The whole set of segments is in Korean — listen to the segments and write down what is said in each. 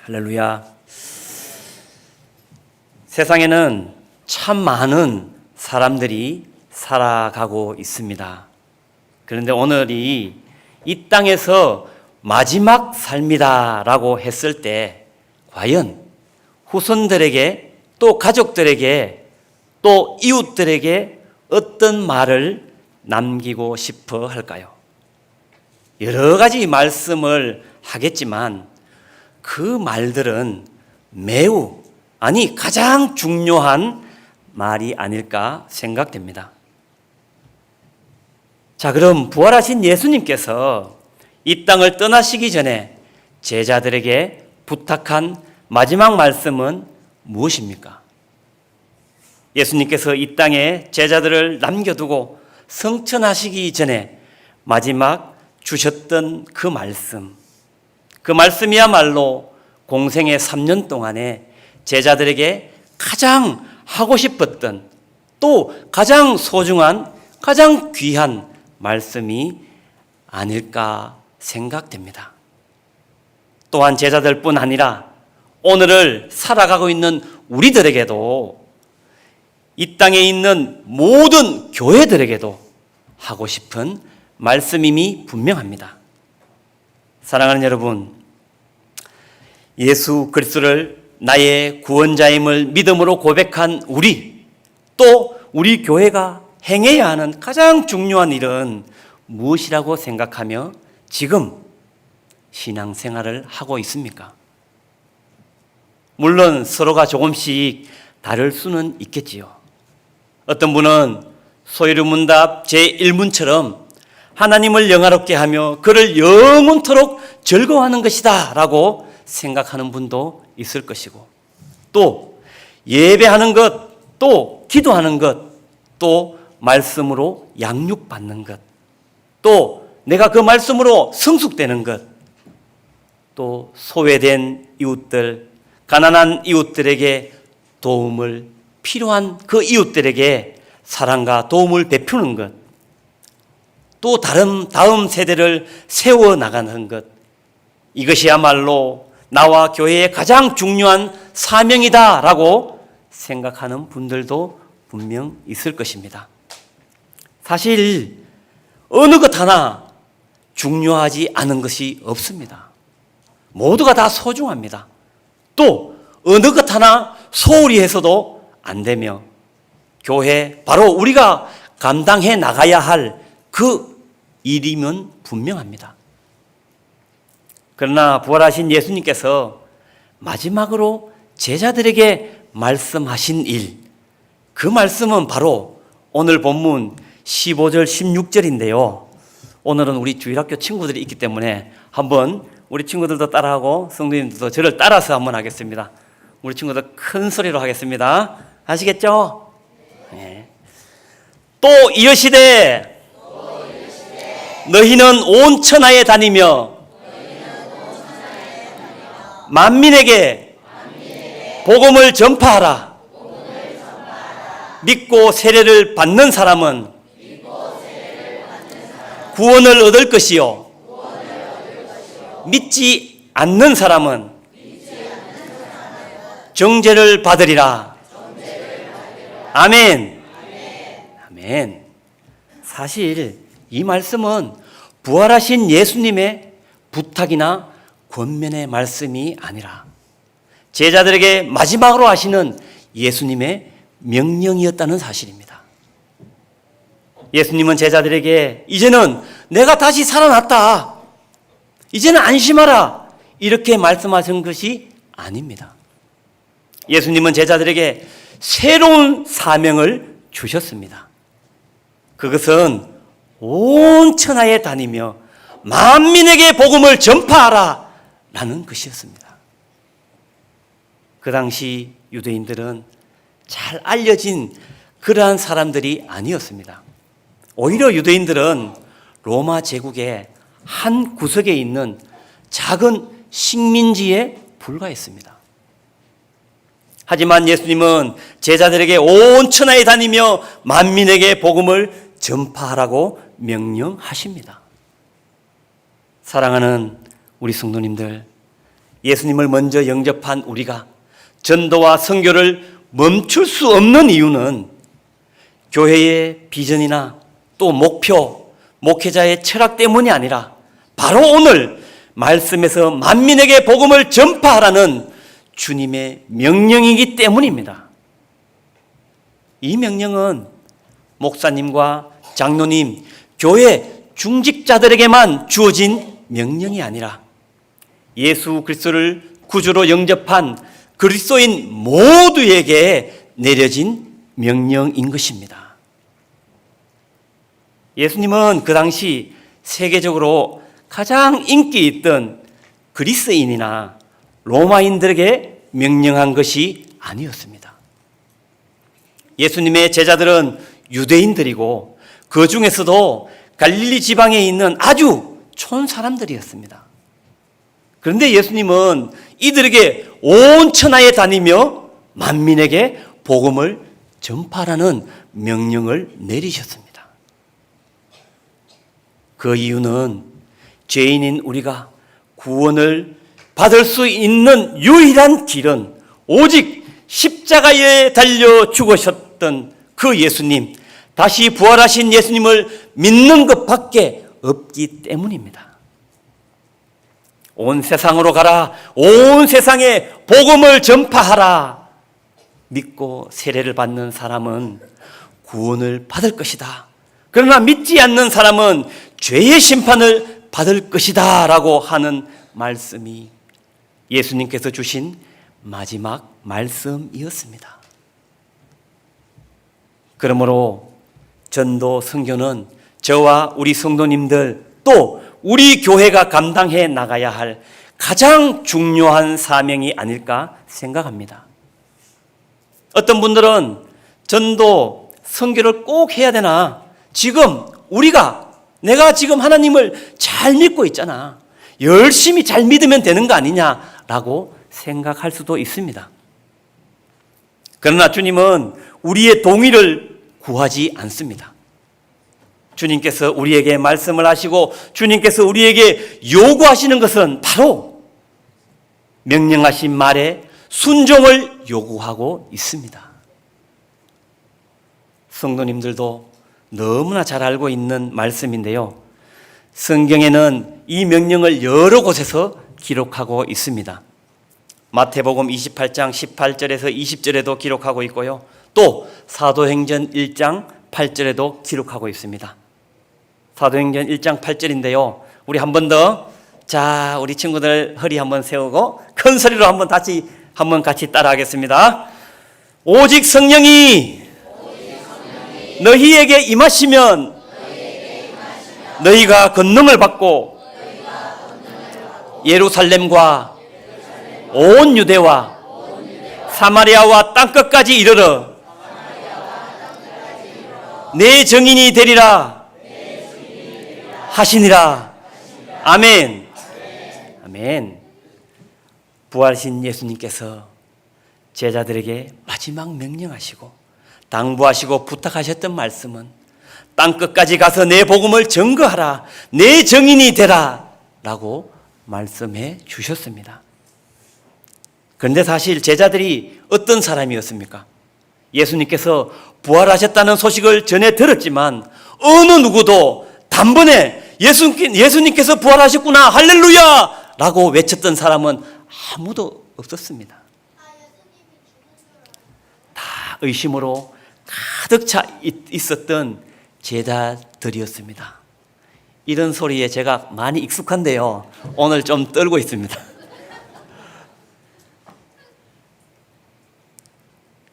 할렐루야. 세상에는 참 많은 사람들이 살아가고 있습니다. 그런데 오늘이 이 땅에서 마지막 삶이다라고 했을 때 과연 후손들에게 또 가족들에게 또 이웃들에게 어떤 말을 남기고 싶어 할까요? 여러 가지 말씀을 하겠지만 그 말들은 매우 가장 중요한 말이 아닐까 생각됩니다. 자, 그럼 부활하신 예수님께서 이 땅을 떠나시기 전에 제자들에게 부탁한 마지막 말씀은 무엇입니까? 예수님께서 이 땅에 제자들을 남겨두고 성천하시기 전에 마지막 주셨던 그 말씀이야말로 공생의 3년 동안에 제자들에게 가장 하고 싶었던 또 가장 소중한 가장 귀한 말씀이 아닐까 생각됩니다. 또한 제자들뿐 아니라 오늘을 살아가고 있는 우리들에게도 이 땅에 있는 모든 교회들에게도 하고 싶은 말씀임이 분명합니다. 사랑하는 여러분, 예수 그리스도를 나의 구원자임을 믿음으로 고백한 우리, 또 우리 교회가 행해야 하는 가장 중요한 일은 무엇이라고 생각하며 지금 신앙생활을 하고 있습니까? 물론 서로가 조금씩 다를 수는 있겠지요. 어떤 분은 소위르문답 제1문처럼 하나님을 영화롭게 하며 그를 영원토록 즐거워하는 것이다 라고 생각하는 분도 있을 것이고, 또 예배하는 것, 또 기도하는 것, 또 말씀으로 양육받는 것, 또 내가 그 말씀으로 성숙되는 것, 또 소외된 이웃들, 가난한 이웃들에게 도움을 필요한 그 이웃들에게 사랑과 도움을 베푸는 것, 또 다음 세대를 세워나가는 것, 이것이야말로 나와 교회의 가장 중요한 사명이다라고 생각하는 분들도 분명 있을 것입니다. 사실 어느 것 하나 중요하지 않은 것이 없습니다. 모두가 다 소중합니다. 또 어느 것 하나 소홀히 해서도 안 되며 교회, 바로 우리가 감당해 나가야 할 그 일이면 분명합니다. 그러나 부활하신 예수님께서 마지막으로 제자들에게 말씀하신 일, 그 말씀은 바로 오늘 본문 15절 16절인데요. 오늘은 우리 주일학교 친구들이 있기 때문에 한번 우리 친구들도 따라하고 성도님들도 저를 따라서 한번 하겠습니다. 우리 친구들 큰 소리로 하겠습니다. 아시겠죠? 네. 또 이르시되 너희는 온 천하에 다니며 만민에게 복음을 전파하라. 믿고 세례를 받는 사람은 구원을 얻을 것이요, 믿지 않는 사람은 정죄를 받으리라. 아멘. 아멘. 사실 이 말씀은 부활하신 예수님의 부탁이나 권면의 말씀이 아니라 제자들에게 마지막으로 하시는 예수님의 명령이었다는 사실입니다. 예수님은 제자들에게 이제는 내가 다시 살아났다, 이제는 안심하라, 이렇게 말씀하신 것이 아닙니다. 예수님은 제자들에게 새로운 사명을 주셨습니다. 그것은 온 천하에 다니며 만민에게 복음을 전파하라 라는 것이었습니다. 그 당시 유대인들은 잘 알려진 그러한 사람들이 아니었습니다. 오히려 유대인들은 로마 제국의 한 구석에 있는 작은 식민지에 불과했습니다. 하지만 예수님은 제자들에게 온 천하에 다니며 만민에게 복음을 전파하라고 명령하십니다. 사랑하는 우리 성도님들, 예수님을 먼저 영접한 우리가 전도와 선교를 멈출 수 없는 이유는 교회의 비전이나 또 목표, 목회자의 철학 때문이 아니라 바로 오늘 말씀에서 만민에게 복음을 전파하라는 주님의 명령이기 때문입니다. 이 명령은 목사님과 장로님, 교회 중직자들에게만 주어진 명령이 아니라 예수 그리스도를 구주로 영접한 그리스도인 모두에게 내려진 명령인 것입니다. 예수님은 그 당시 세계적으로 가장 인기 있던 그리스인이나 로마인들에게 명령한 것이 아니었습니다. 예수님의 제자들은 유대인들이고 그 중에서도 갈릴리 지방에 있는 아주 촌 사람들이었습니다. 그런데 예수님은 이들에게 온 천하에 다니며 만민에게 복음을 전파하라는 명령을 내리셨습니다. 그 이유는 죄인인 우리가 구원을 받을 수 있는 유일한 길은 오직 십자가에 달려 죽으셨던 그 예수님, 다시 부활하신 예수님을 믿는 것밖에 없기 때문입니다. 온 세상으로 가라, 온 세상에 복음을 전파하라. 믿고 세례를 받는 사람은 구원을 받을 것이다. 그러나 믿지 않는 사람은 죄의 심판을 받을 것이다 라고 하는 말씀이 예수님께서 주신 마지막 말씀이었습니다. 그러므로 전도 선교는 저와 우리 성도님들 또 우리 교회가 감당해 나가야 할 가장 중요한 사명이 아닐까 생각합니다. 어떤 분들은 전도 선교를 꼭 해야 되나? 지금 내가 지금 하나님을 잘 믿고 있잖아. 열심히 잘 믿으면 되는 거 아니냐라고 생각할 수도 있습니다. 그러나 주님은 우리의 동의를 구하지 않습니다. 주님께서 우리에게 말씀을 하시고 주님께서 우리에게 요구하시는 것은 바로 명령하신 말에 순종을 요구하고 있습니다. 성도님들도 너무나 잘 알고 있는 말씀인데요. 성경에는 이 명령을 여러 곳에서 기록하고 있습니다. 마태복음 28장 18절에서 20절에도 기록하고 있고요. 또 사도행전 1장 8절에도 기록하고 있습니다. 사도행전 1장 8절인데요. 우리 한 번 더, 자, 우리 친구들 허리 한번 세우고 큰 소리로 한번 같이 따라하겠습니다. 오직 성령이 너희에게 임하시면 너희가 권능을 받고 예루살렘과 온 유대와 사마리아와 땅끝까지 이르러 내 증인이 되리라 하시니라. 아멘. 아멘. 부활하신 예수님께서 제자들에게 마지막 명령하시고 당부하시고 부탁하셨던 말씀은 땅끝까지 가서 내 복음을 증거하라, 내 증인이 되라 라고 말씀해 주셨습니다. 그런데 사실 제자들이 어떤 사람이었습니까? 예수님께서 부활하셨다는 소식을 전해 들었지만 어느 누구도 단번에 예수님께서 부활하셨구나 할렐루야 라고 외쳤던 사람은 아무도 없었습니다. 다 의심으로 가득 차 있었던 제자들이었습니다. 이런 소리에 제가 많이 익숙한데요. 오늘 좀 떨고 있습니다.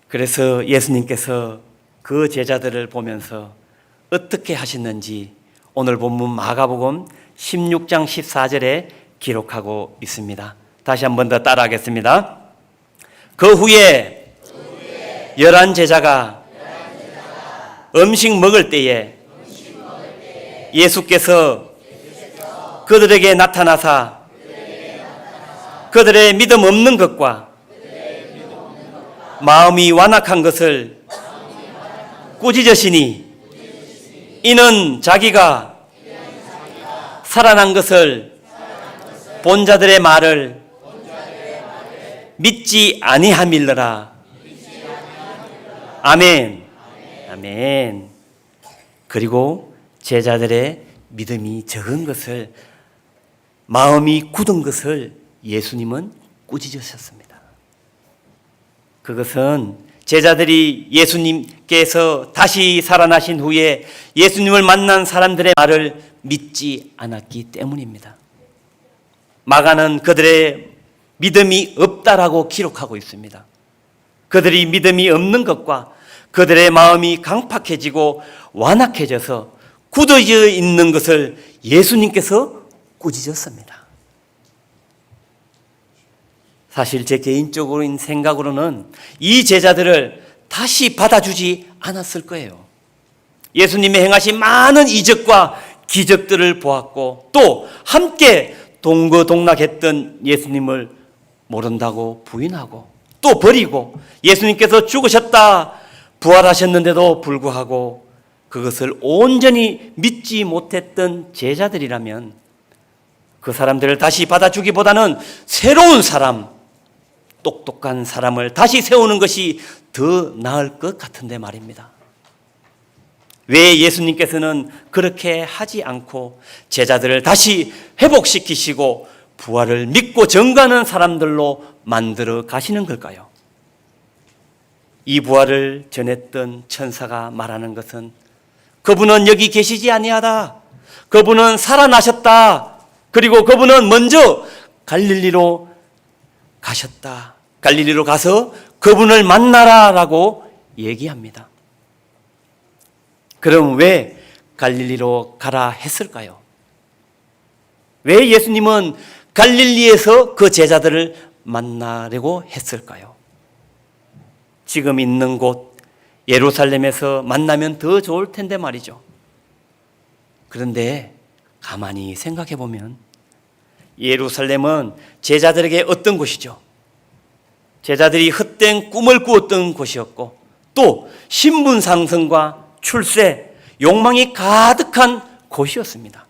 그래서 예수님께서 그 제자들을 보면서 어떻게 하셨는지 오늘 본문 마가복음 16장 14절에 기록하고 있습니다. 다시 한 번 더 따라하겠습니다. 그 후에 11 제자가 음식 먹을 때에 예수께서 그들에게 나타나사 그들의 믿음 없는 것과 마음이 완악한 것을 꾸짖으시니 이는 자기가 살아난 것을 본 자들의 말을 믿지 아니함일러라. 아멘. 아멘. 그리고 제자들의 믿음이 적은 것을, 마음이 굳은 것을 예수님은 꾸짖으셨습니다. 그것은 제자들이 예수님께서 다시 살아나신 후에 예수님을 만난 사람들의 말을 믿지 않았기 때문입니다. 마가는 그들의 믿음이 없다라고 기록하고 있습니다. 그들이 믿음이 없는 것과 그들의 마음이 강팍해지고 완악해져서 굳어져 있는 것을 예수님께서 꾸짖었습니다. 사실 제 개인적인 생각으로는 이 제자들을 다시 받아주지 않았을 거예요. 예수님이 행하신 많은 이적과 기적들을 보았고 또 함께 동거동락했던 예수님을 모른다고 부인하고 또 버리고 예수님께서 죽으셨다 부활하셨는데도 불구하고 그것을 온전히 믿지 못했던 제자들이라면 그 사람들을 다시 받아주기보다는 새로운 사람, 똑똑한 사람을 다시 세우는 것이 더 나을 것 같은데 말입니다. 왜 예수님께서는 그렇게 하지 않고 제자들을 다시 회복시키시고 부활을 믿고 증거하는 사람들로 만들어 가시는 걸까요? 이 부활을 전했던 천사가 말하는 것은 그분은 여기 계시지 아니하다. 그분은 살아나셨다. 그리고 그분은 먼저 갈릴리로 가셨다. 갈릴리로 가서 그분을 만나라라고 얘기합니다. 그럼 왜 갈릴리로 가라 했을까요? 왜 예수님은 갈릴리에서 그 제자들을 만나려고 했을까요? 지금 있는 곳 예루살렘에서 만나면 더 좋을 텐데 말이죠. 그런데 가만히 생각해 보면 예루살렘은 제자들에게 어떤 곳이죠? 제자들이 헛된 꿈을 꾸었던 곳이었고 또 신분 상승과 출세, 욕망이 가득한 곳이었습니다.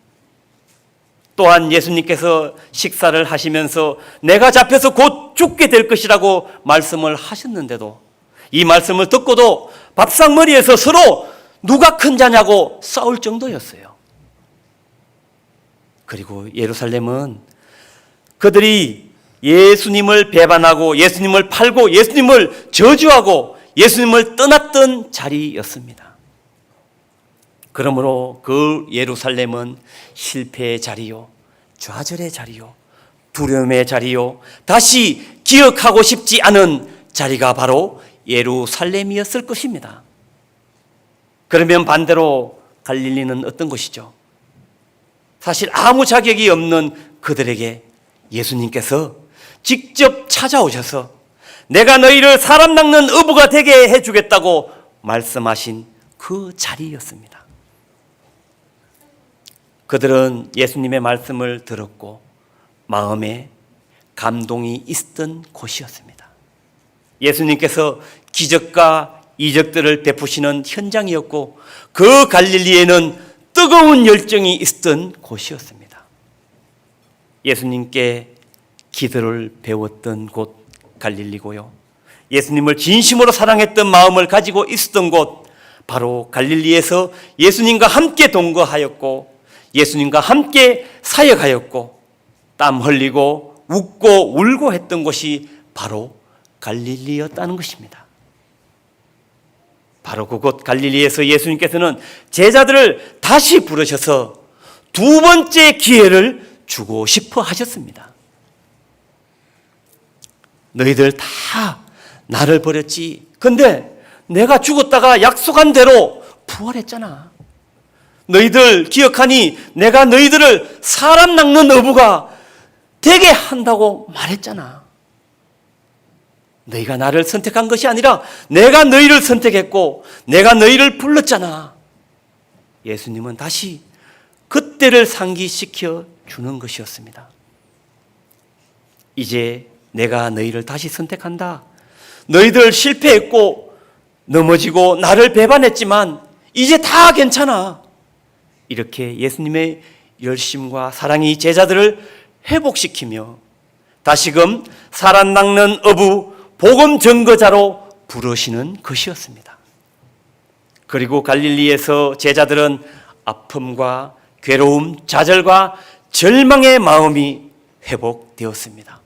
또한 예수님께서 식사를 하시면서 내가 잡혀서 곧 죽게 될 것이라고 말씀을 하셨는데도 이 말씀을 듣고도 밥상머리에서 서로 누가 큰 자냐고 싸울 정도였어요. 그리고 예루살렘은 그들이 예수님을 배반하고 예수님을 팔고 예수님을 저주하고 예수님을 떠났던 자리였습니다. 그러므로 그 예루살렘은 실패의 자리요, 좌절의 자리요, 두려움의 자리요, 다시 기억하고 싶지 않은 자리가 바로 예루살렘이었을 것입니다. 그러면 반대로 갈릴리는 어떤 곳이죠? 사실 아무 자격이 없는 그들에게 예수님께서 직접 찾아오셔서 내가 너희를 사람 낚는 어부가 되게 해주겠다고 말씀하신 그 자리였습니다. 그들은 예수님의 말씀을 들었고 마음에 감동이 있었던 곳이었습니다. 예수님께서 기적과 이적들을 베푸시는 현장이었고 그 갈릴리에는 뜨거운 열정이 있었던 곳이었습니다. 예수님께 기도를 배웠던 곳 갈릴리고요. 예수님을 진심으로 사랑했던 마음을 가지고 있었던 곳 바로 갈릴리에서 예수님과 함께 동거하였고 예수님과 함께 사역하였고 땀 흘리고 웃고 울고 했던 곳이 바로 갈릴리였다는 것입니다. 바로 그곳 갈릴리에서 예수님께서는 제자들을 다시 부르셔서 두 번째 기회를 주고 싶어 하셨습니다. 너희들 다 나를 버렸지. 근데 내가 죽었다가 약속한 대로 부활했잖아. 너희들 기억하니 내가 너희들을 사람 낚는 어부가 되게 한다고 말했잖아. 너희가 나를 선택한 것이 아니라 내가 너희를 선택했고 내가 너희를 불렀잖아. 예수님은 다시 그때를 상기시켜 주는 것이었습니다. 이제 내가 너희를 다시 선택한다. 너희들 실패했고 넘어지고 나를 배반했지만 이제 다 괜찮아. 이렇게 예수님의 열심과 사랑이 제자들을 회복시키며 다시금 살아남는 어부 복음 증거자로 부르시는 것이었습니다. 그리고 갈릴리에서 제자들은 아픔과 괴로움, 좌절과 절망의 마음이 회복되었습니다.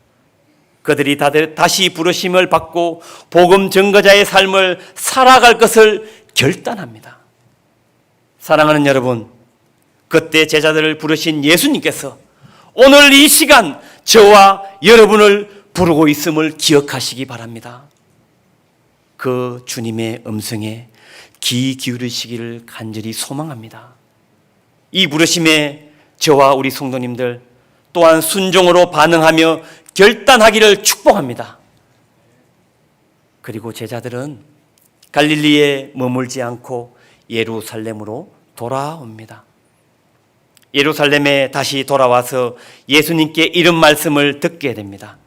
그들이 다시 부르심을 받고 복음 증거자의 삶을 살아갈 것을 결단합니다. 사랑하는 여러분, 그때 제자들을 부르신 예수님께서 오늘 이 시간 저와 여러분을 부르고 있음을 기억하시기 바랍니다. 그 주님의 음성에 귀 기울이시기를 간절히 소망합니다. 이 부르심에 저와 우리 성도님들 또한 순종으로 반응하며 결단하기를 축복합니다. 그리고 제자들은 갈릴리에 머물지 않고 예루살렘으로 돌아옵니다. 예루살렘에 다시 돌아와서 예수님께 이런 말씀을 듣게 됩니다.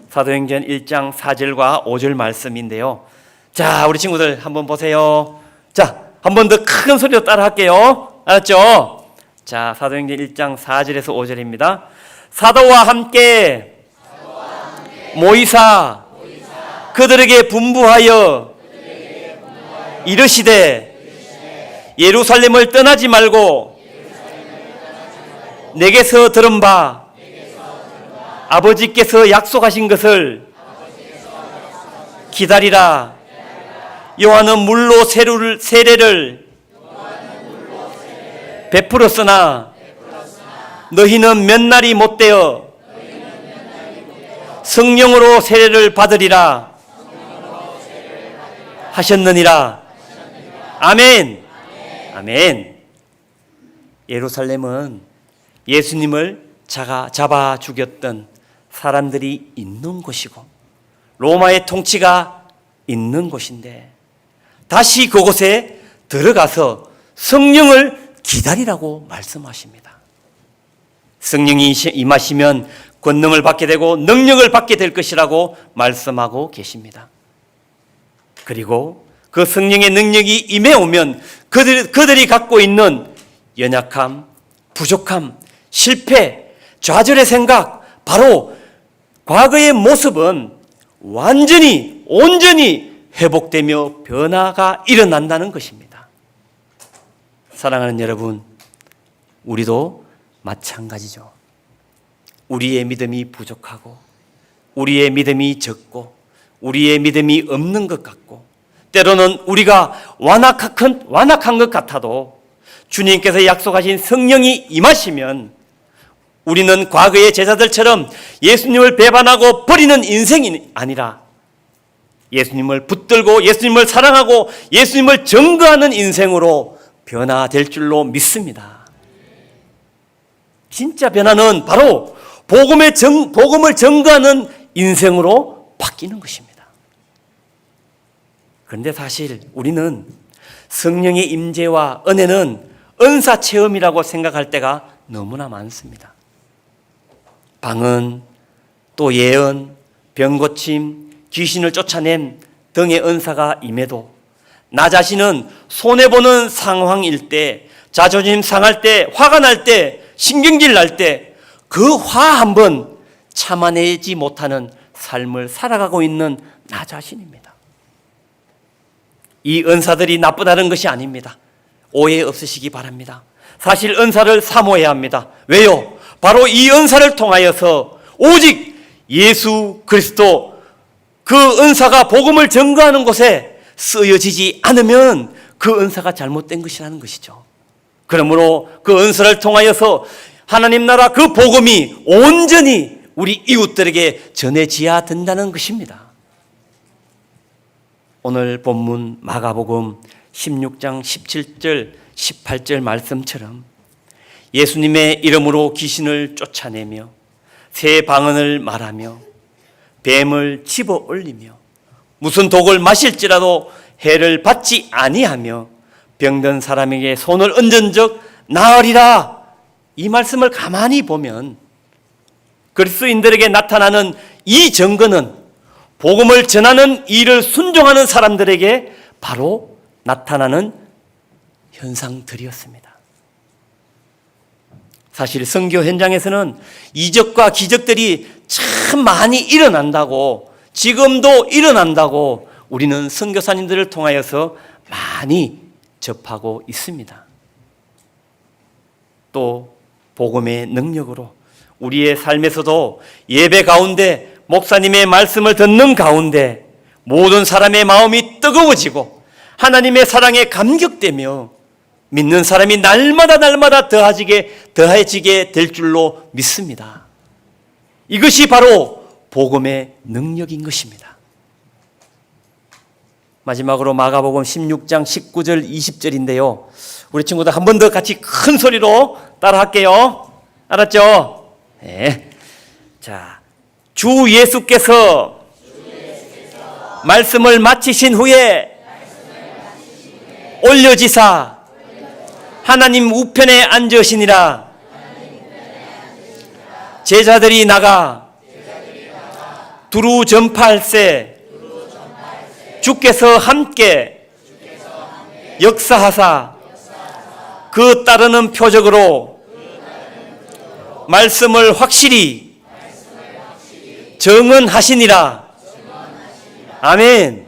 사도행전 1장 4절과 5절 말씀인데요. 자, 우리 친구들 한번 보세요. 자, 한 번 더 큰 소리로 따라 할게요. 알았죠? 자, 사도행전 1장 4절에서 5절입니다. 사도와 함께 모이사 그들에게 분부하여 이르시되 예루살렘을 떠나지 말고 내게서 들은 바 아버지께서 약속하신 것을 기다리라. 요한은 물로 세례를 베풀었으나 너희는 몇 날이 못되어 성령으로 세례를 받으리라 하셨느니라. 아멘. 아멘. 예루살렘은 예수님을 잡아 죽였던 사람들이 있는 곳이고 로마의 통치가 있는 곳인데 다시 그곳에 들어가서 성령을 기다리라고 말씀하십니다. 성령이 임하시면 권능을 받게 되고 능력을 받게 될 것이라고 말씀하고 계십니다. 그리고 그 성령의 능력이 임해오면 그들이 갖고 있는 연약함, 부족함, 실패, 좌절의 생각, 바로 과거의 모습은 온전히 회복되며 변화가 일어난다는 것입니다. 사랑하는 여러분, 우리도 마찬가지죠. 우리의 믿음이 부족하고 우리의 믿음이 적고 우리의 믿음이 없는 것 같고 때로는 우리가 완악한 것 같아도 주님께서 약속하신 성령이 임하시면 우리는 과거의 제자들처럼 예수님을 배반하고 버리는 인생이 아니라 예수님을 붙들고 예수님을 사랑하고 예수님을 증거하는 인생으로 변화될 줄로 믿습니다. 진짜 변화는 바로 복음을 증거하는 인생으로 바뀌는 것입니다. 그런데 사실 우리는 성령의 임재와 은혜는 은사 체험이라고 생각할 때가 너무나 많습니다. 방언, 또 예언, 병고침, 귀신을 쫓아냄 등의 은사가 임해도 나 자신은 손해보는 상황일 때, 자존심 상할 때, 화가 날 때, 신경질 날 때 그 화 한 번 참아내지 못하는 삶을 살아가고 있는 나 자신입니다. 이 은사들이 나쁘다는 것이 아닙니다. 오해 없으시기 바랍니다. 사실 은사를 사모해야 합니다. 왜요? 바로 이 은사를 통하여서 오직 예수 그리스도 그 은사가 복음을 증거하는 곳에 쓰여지지 않으면 그 은사가 잘못된 것이라는 것이죠. 그러므로 그 은사를 통하여서 하나님 나라 그 복음이 온전히 우리 이웃들에게 전해져야 된다는 것입니다. 오늘 본문 마가복음 16장 17절 18절 말씀처럼 예수님의 이름으로 귀신을 쫓아내며 새 방언을 말하며 뱀을 집어 올리며 무슨 독을 마실지라도 해를 받지 아니하며 병든 사람에게 손을 얹은 적 나으리라. 이 말씀을 가만히 보면 그리스도인들에게 나타나는 이 증거는 복음을 전하는 일을 순종하는 사람들에게 바로 나타나는 현상들이었습니다. 사실 선교 현장에서는 이적과 기적들이 참 많이 일어난다고, 지금도 일어난다고 우리는 선교사님들을 통하여서 많이 접하고 있습니다. 또 복음의 능력으로 우리의 삶에서도 예배 가운데 목사님의 말씀을 듣는 가운데 모든 사람의 마음이 뜨거워지고 하나님의 사랑에 감격되며 믿는 사람이 날마다 더해지게 될 줄로 믿습니다. 이것이 바로 복음의 능력인 것입니다. 마지막으로 마가복음 16장 19절 20절인데요. 우리 친구들 한 번 더 같이 큰 소리로 따라할게요. 알았죠? 네. 자, 주 예수께서 말씀을 마치신 후에 올려지사 하나님 우편에 앉으시니라. 제자들이 나가 두루 전파할세 주께서 함께 역사하사 그 따르는 표적으로 말씀을 확실히 정언하시니라. 아멘.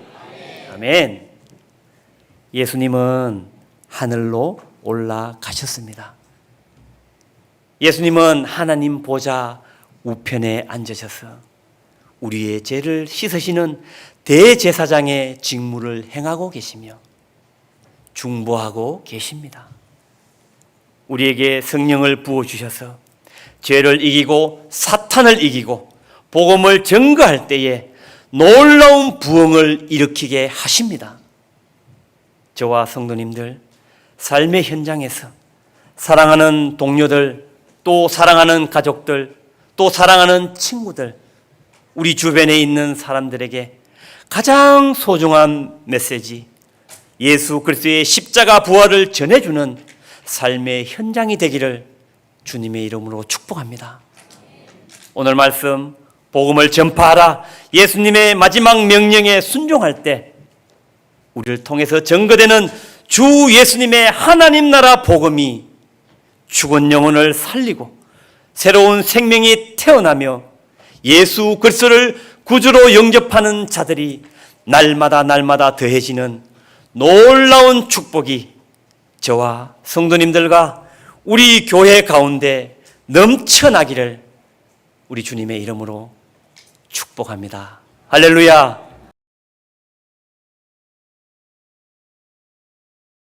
아멘. 예수님은 하늘로 올라가셨습니다. 예수님은 하나님 보좌 우편에 앉으셔서 우리의 죄를 씻으시는 대제사장의 직무를 행하고 계시며 중보하고 계십니다. 우리에게 성령을 부어주셔서 죄를 이기고 사탄을 이기고 복음을 증거할 때에 놀라운 부흥을 일으키게 하십니다. 저와 성도님들, 삶의 현장에서 사랑하는 동료들, 또 사랑하는 가족들, 또 사랑하는 친구들, 우리 주변에 있는 사람들에게 가장 소중한 메시지, 예수 그리스도의 십자가 부활을 전해주는 삶의 현장이 되기를 주님의 이름으로 축복합니다. 오늘 말씀 복음을 전파하라, 예수님의 마지막 명령에 순종할 때 우리를 통해서 증거되는 주 예수님의 하나님 나라 복음이 죽은 영혼을 살리고 새로운 생명이 태어나며 예수 그리스도를 구주로 영접하는 자들이 날마다 더해지는 놀라운 축복이 저와 성도님들과 우리 교회 가운데 넘쳐나기를 우리 주님의 이름으로 축복합니다. 할렐루야.